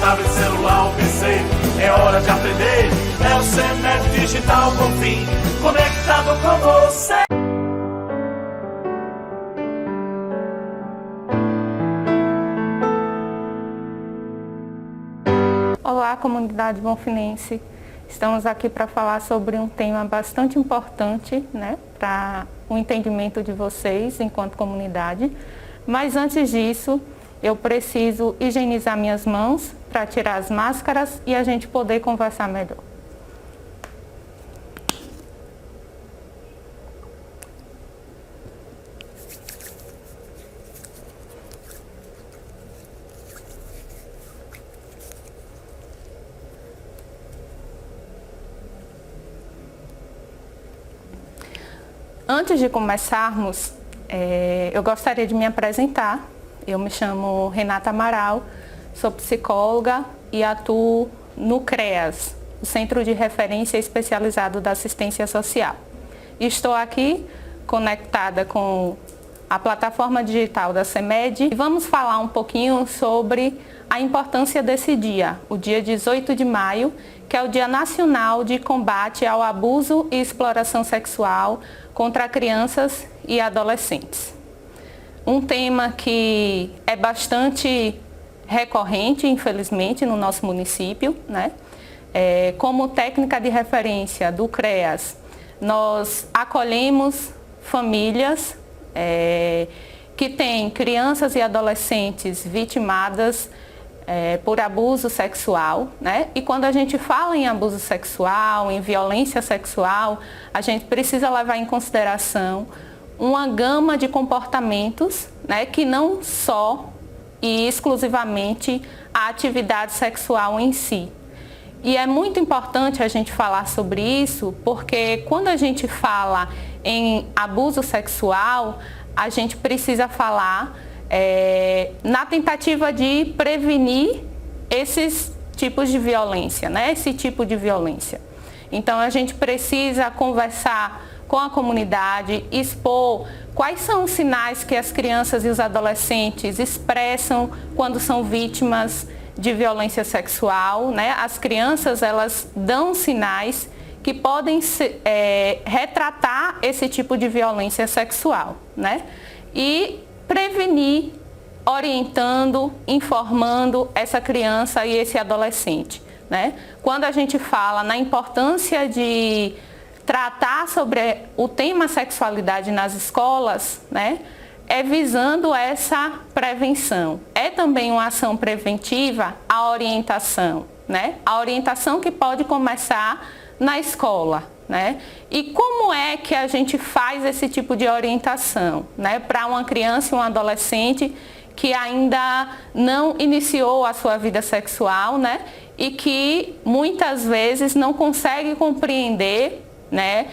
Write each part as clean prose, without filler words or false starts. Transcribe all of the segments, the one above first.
tablet, celular ou PC. É hora de aprender, é o CEMED Digital Bonfim, conectado com você. Olá, comunidade bonfinense. Estamos aqui para falar sobre um tema bastante importante, né, para o entendimento de vocês enquanto comunidade. Mas antes disso, eu preciso higienizar minhas mãos para tirar as máscaras e a gente poder conversar melhor. Antes de começarmos, eu gostaria de me apresentar. Eu me chamo Renata Amaral, sou psicóloga e atuo no CREAS, o Centro de Referência Especializado da Assistência Social. Estou aqui conectada com a plataforma digital da CEMED e vamos falar um pouquinho sobre a importância desse dia, o dia 18 de maio, que é o Dia Nacional de Combate ao Abuso e Exploração Sexual contra crianças e adolescentes. Um tema que é bastante recorrente, infelizmente, no nosso município, né? Como técnica de referência do CREAS, nós acolhemos famílias que têm crianças e adolescentes vitimadas por abuso sexual, né? E quando a gente fala em abuso sexual, em violência sexual, a gente precisa levar em consideração uma gama de comportamentos, né, que não só e exclusivamente a atividade sexual em si. E é muito importante a gente falar sobre isso, porque quando a gente fala em abuso sexual, a gente precisa falar na tentativa de prevenir esses tipos de violência, né? Esse tipo de violência. Então a gente precisa conversar com a comunidade, expor quais são os sinais que as crianças e os adolescentes expressam quando são vítimas de violência sexual, né? As crianças, elas dão sinais que podem retratar esse tipo de violência sexual, né? E prevenir, orientando, informando essa criança e esse adolescente, né? Quando a gente fala na importância de tratar sobre o tema sexualidade nas escolas, né, é visando essa prevenção. É também uma ação preventiva a orientação, né? A orientação que pode começar na escola, né? E como é que a gente faz esse tipo de orientação, né, para uma criança e um adolescente que ainda não iniciou a sua vida sexual, né, e que muitas vezes não consegue compreender, né,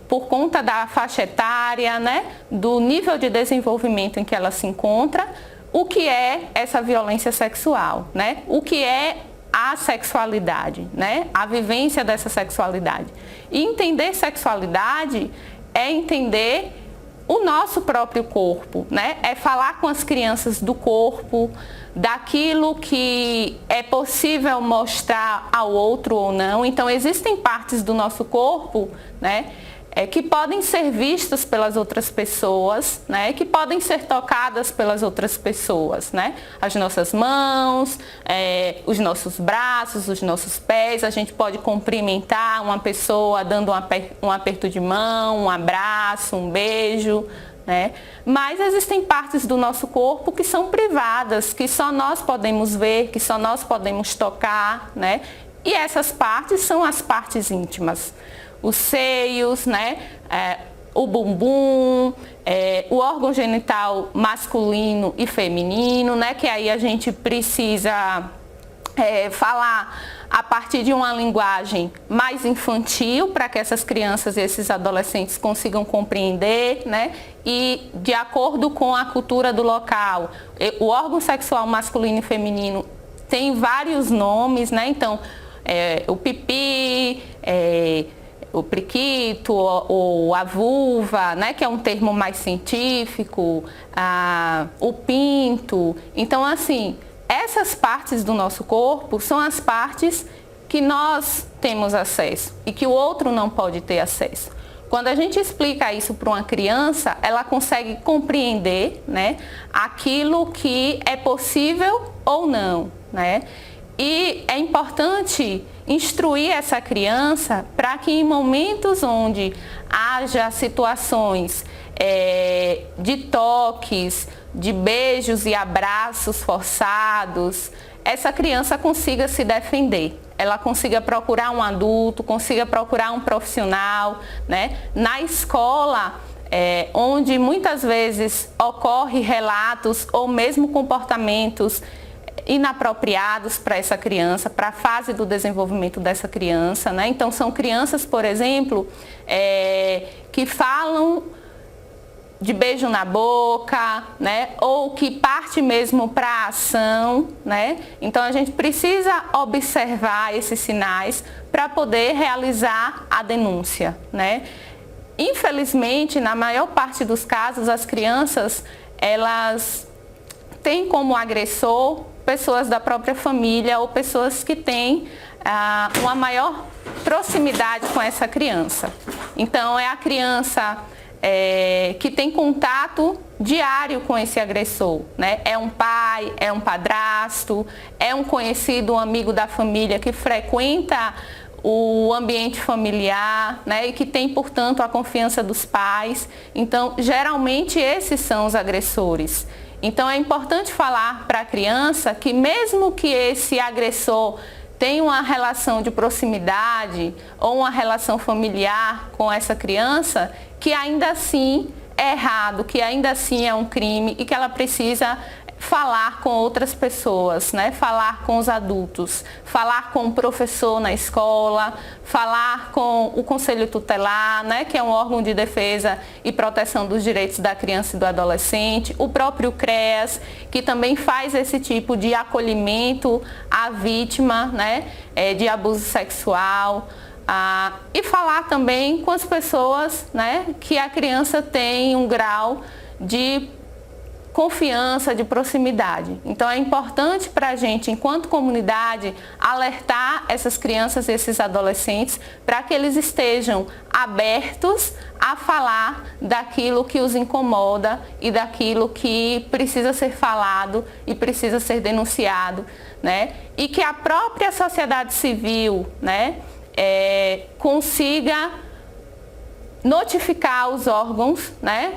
por conta da faixa etária, né, do nível de desenvolvimento em que ela se encontra, o que é essa violência sexual, né? O que é a sexualidade, né? A vivência dessa sexualidade. E entender sexualidade é entender o nosso próprio corpo, né? É falar com as crianças do corpo, daquilo que é possível mostrar ao outro ou não. Então, existem partes do nosso corpo, né, que podem ser vistas pelas outras pessoas, né, que podem ser tocadas pelas outras pessoas, né? As nossas mãos, os nossos braços, os nossos pés. A gente pode cumprimentar uma pessoa dando um aperto de mão, um abraço, um beijo, né? Mas existem partes do nosso corpo que são privadas, que só nós podemos ver, que só nós podemos tocar, né? E essas partes são as partes íntimas. Os seios, né? O bumbum, o órgão genital masculino e feminino, né? Que aí a gente precisa falar a partir de uma linguagem mais infantil, para que essas crianças e esses adolescentes consigam compreender, né? E de acordo com a cultura do local, o órgão sexual masculino e feminino tem vários nomes, né? Então, o pipi, o priquito, ou a vulva, né, que é um termo mais científico, o pinto. Então, assim, essas partes do nosso corpo são as partes que nós temos acesso e que o outro não pode ter acesso. Quando a gente explica isso para uma criança, ela consegue compreender, né, aquilo que é possível ou não, né? E é importante instruir essa criança para que em momentos onde haja situações de toques, de beijos e abraços forçados, essa criança consiga se defender. Ela consiga procurar um adulto, consiga procurar um profissional, né? Na escola, onde muitas vezes ocorre relatos ou mesmo comportamentos inapropriados para essa criança, para a fase do desenvolvimento dessa criança, né? Então são crianças, por exemplo, que falam de beijo na boca, né? Ou que parte mesmo para a ação, né? Então a gente precisa observar esses sinais para poder realizar a denúncia, né? Infelizmente, na maior parte dos casos, as crianças, elas têm como agressor pessoas da própria família ou pessoas que têm uma maior proximidade com essa criança. Então é a criança que tem contato diário com esse agressor, né? É um pai, é um padrasto, é um conhecido, um amigo da família que frequenta o ambiente familiar, né? E que tem, portanto, a confiança dos pais. Então, geralmente, esses são os agressores. Então, é importante falar para a criança que mesmo que esse agressor tem uma relação de proximidade ou uma relação familiar com essa criança, que ainda assim é errado, que ainda assim é um crime e que ela precisa falar com outras pessoas, né? Falar com os adultos, falar com o professor na escola, falar com o Conselho Tutelar, né? Que é um órgão de defesa e proteção dos direitos da criança e do adolescente, o próprio CREAS, que também faz esse tipo de acolhimento à vítima, né? De abuso sexual. E falar também com as pessoas, né? Que a criança tem um grau de confiança, de proximidade. Então é importante para a gente, enquanto comunidade, alertar essas crianças e esses adolescentes para que eles estejam abertos a falar daquilo que os incomoda e daquilo que precisa ser falado e precisa ser denunciado, né? E que a própria sociedade civil, né, consiga notificar os órgãos, né,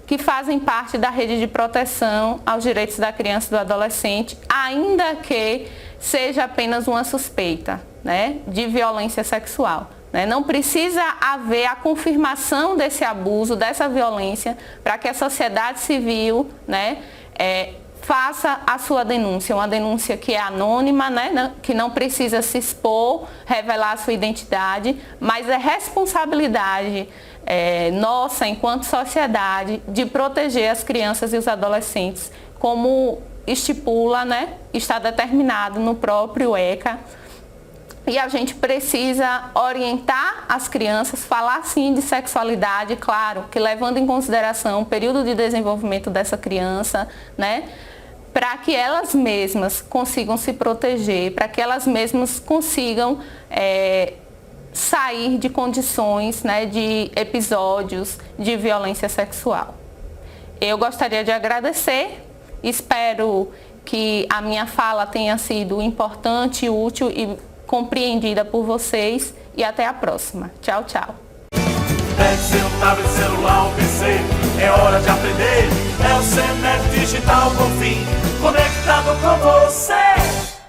que fazem parte da rede de proteção aos direitos da criança e do adolescente, ainda que seja apenas uma suspeita, né, de violência sexual. Né? Não precisa haver a confirmação desse abuso, dessa violência, para que a sociedade civil, né, faça a sua denúncia, uma denúncia que é anônima, né, que não precisa se expor, revelar a sua identidade, mas é responsabilidade nossa, enquanto sociedade, de proteger as crianças e os adolescentes, como estipula, né, está determinado no próprio ECA. E a gente precisa orientar as crianças, falar sim de sexualidade, claro, que levando em consideração o período de desenvolvimento dessa criança, né, para que elas mesmas consigam se proteger, para que elas mesmas consigam sair de condições, né, de episódios de violência sexual. Eu gostaria de agradecer, espero que a minha fala tenha sido importante, útil e compreendida por vocês e até a próxima. Tchau, tchau. Pegue seu tablet, celular ou PC, é hora de aprender. É o CEMED Digital Bonfim, conectado com você.